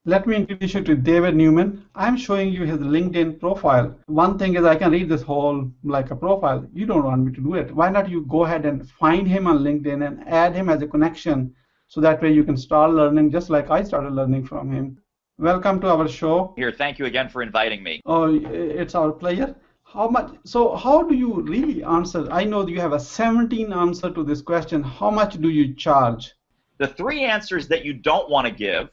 Let me introduce you to David Newman. I'm showing you his LinkedIn profile. One thing is I can read this whole like a profile. You don't want me to do it. Why not you go ahead and find him on LinkedIn and add him as a connection so that way you can start learning just like I started learning from him. Welcome to our show. Here, thank you again for inviting me. Oh, it's our pleasure. How do you really answer? I know you have a 17 answer to this question. How much do you charge? The 3 answers that you don't want to give.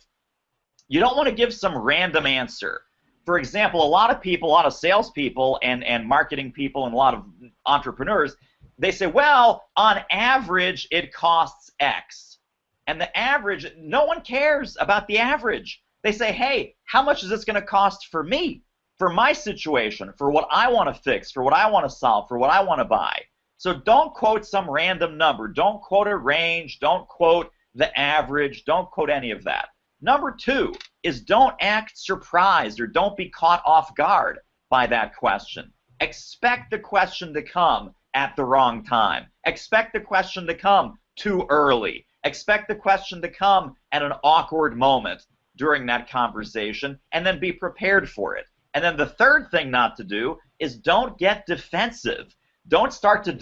You don't want to give some random answer. For example, a lot of people, a lot of salespeople and marketing people and a lot of entrepreneurs, they say, well, on average, it costs X. And the average, no one cares about the average. They say, hey, how much is this going to cost for me, for my situation, for what I want to fix, for what I want to solve, for what I want to buy? So don't quote some random number. Don't quote a range. Don't quote the average. Don't quote any of that. Number 2 is don't act surprised or don't be caught off guard by that question. Expect the question to come at the wrong time. Expect the question to come too early. Expect the question to come at an awkward moment during that conversation, and then be prepared for it. And then the third thing not to do is don't get defensive. Don't start to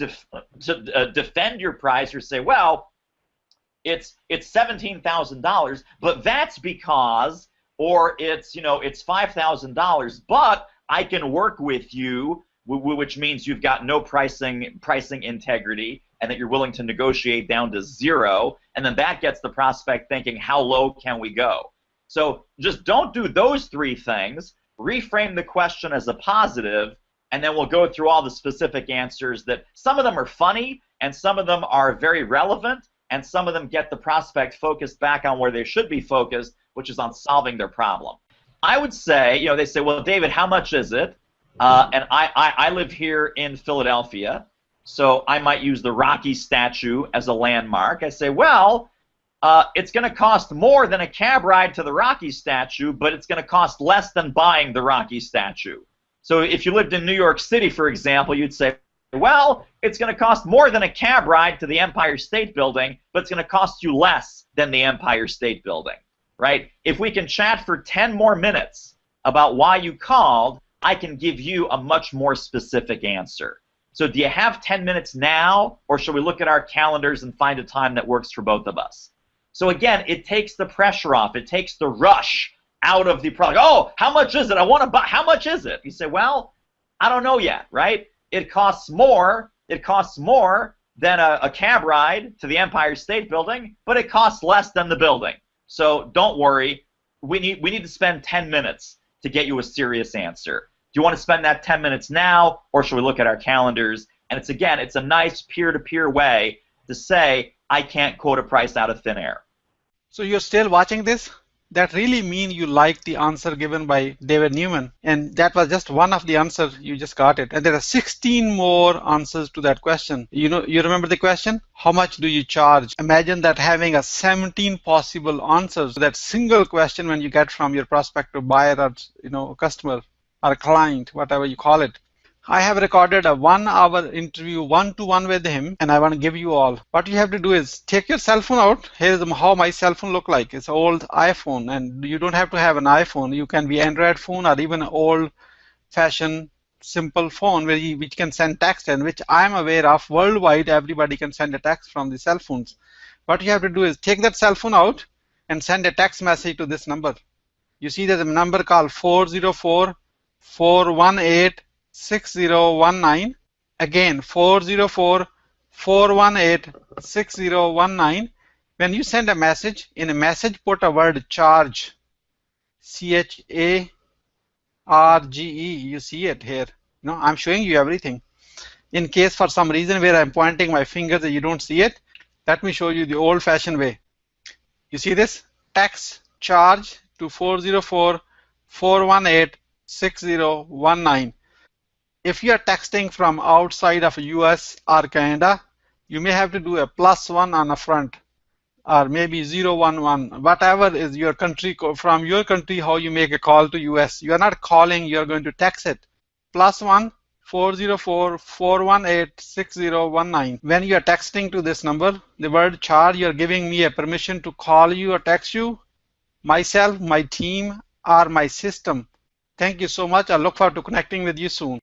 defend your price or say, well, it's $17,000, but that's because, or it's $5,000, but I can work with you, which means you've got no pricing integrity, and that you're willing to negotiate down to 0, and then that gets the prospect thinking, how low can we go? So just don't do those 3 things. Reframe the question as a positive, and then we'll go through all the specific answers that some of them are funny, and some of them are very relevant, and some of them get the prospect focused back on where they should be focused, which is on solving their problem. I would say, they say, well, David, how much is it? And I live here in Philadelphia, so I might use the Rocky statue as a landmark. I say, well, it's going to cost more than a cab ride to the Rocky statue, but it's going to cost less than buying the Rocky statue. So if you lived in New York City, for example, you'd say, well, it's going to cost more than a cab ride to the Empire State Building, but it's going to cost you less than the Empire State Building, right? If we can chat for 10 more minutes about why you called, I can give you a much more specific answer. So do you have 10 minutes now, or should we look at our calendars and find a time that works for both of us? So again, it takes the pressure off. It takes the rush out of the product. Oh, how much is it? I want to buy. How much is it? You say, well, I don't know yet, right? It costs more. It costs more than a cab ride to the Empire State Building, but it costs less than the building. So don't worry. We need to spend 10 minutes to get you a serious answer. Do you want to spend that 10 minutes now, or should we look at our calendars? And it's a nice peer-to-peer way to say, I can't quote a price out of thin air. So you're still watching this? That really means you like the answer given by David Newman. And that was just one of the answers. You just got it. And there are 16 more answers to that question. You remember the question? How much do you charge? Imagine that having a 17 possible answers to that single question when you get from your prospective buyer or customer or client, whatever you call it. I have recorded a 1-hour interview one-to-one with him, and I want to give you all. What you have to do is take your cell phone out. Here's how my cell phone look like. It's an old iPhone, and you don't have to have an iPhone. You can be Android phone or even an old-fashioned simple phone which can send text, and which I'm aware of worldwide. Everybody can send a text from the cell phones. What you have to do is take that cell phone out and send a text message to this number. You see there's a number called 404-418-6019. Again, 404-418-6019. When you send a message, in a message put a word charge, C-H-A-R-G-E. You see it here. I'm showing you everything. In case for some reason where I'm pointing my finger that you don't see it, let me show you the old-fashioned way. You see this? Text charge to 404-418-6019. If you are texting from outside of US or Canada, you may have to do a +1 on the front, or maybe 011, whatever is your country, from your country how you make a call to US. You are not calling, you are going to text it. +1 404-418-6019. When you are texting to this number, the word charge, you are giving me a permission to call you or text you. myself, my team, or my system. Thank you so much. I look forward to connecting with you soon.